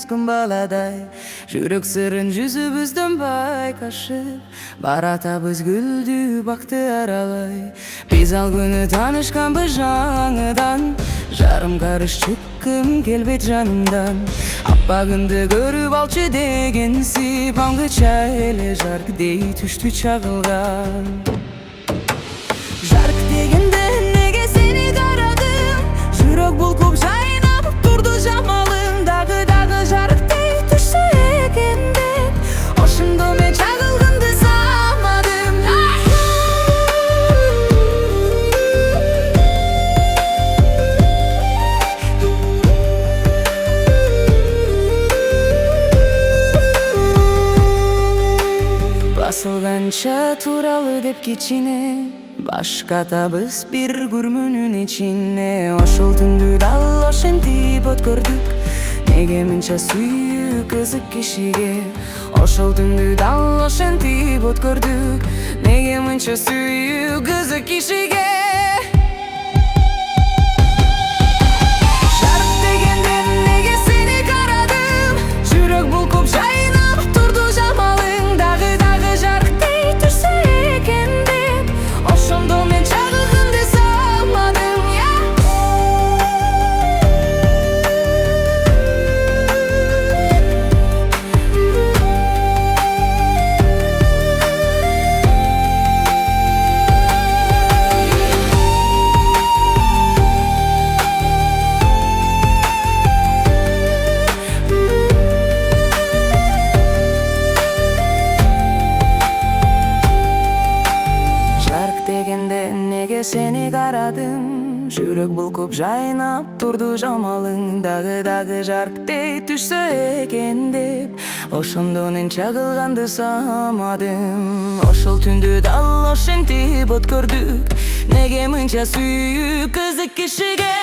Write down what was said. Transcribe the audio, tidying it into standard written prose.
өскөн баладай, жүрөк сырын жүзүбүздөн байкашып, баратабыз гүлдүү бакты аралай. Биз ал күнү таанышканбыз жаңыдан, жарым карыш чыккым келбейт жанымдан. Аппагыңды көрүп алчы дегенсип, аңгыча эле жарк дей түштү чагылган. Жарк дегенде неге сени карадым, жүрөк булкуп жайнап турду жамалың. Дагы жарк дей түшсө экен деп, ошондо мен чагылгынды самадым. Басылганча тууралуу деп кичине баш катабыз бир күрмүнүн ичине. Ошол түндү дал ошентип өткөрдүк, неге мынча сүйүү кызык кишиге. Ошол түндү дал ошентип өткөрдүк, неге мынча сүйүү кызык кишиге. Жарк дегенде неге сени карадым, жүрөк булкуп жайнап турду жамалың. Дагы жарк дей түшсө экен деп, ошондо мен чагылгынды самадым. Неге сени карадым, жүрөк булкуп жайнап турду жамалың. Дагы жарк дей түшсө экен деп, ошондо мен чагылганды самадым. Ошол түндү дал ошентип өткөрдүк, неге мынча сүйүү кызык кишиге.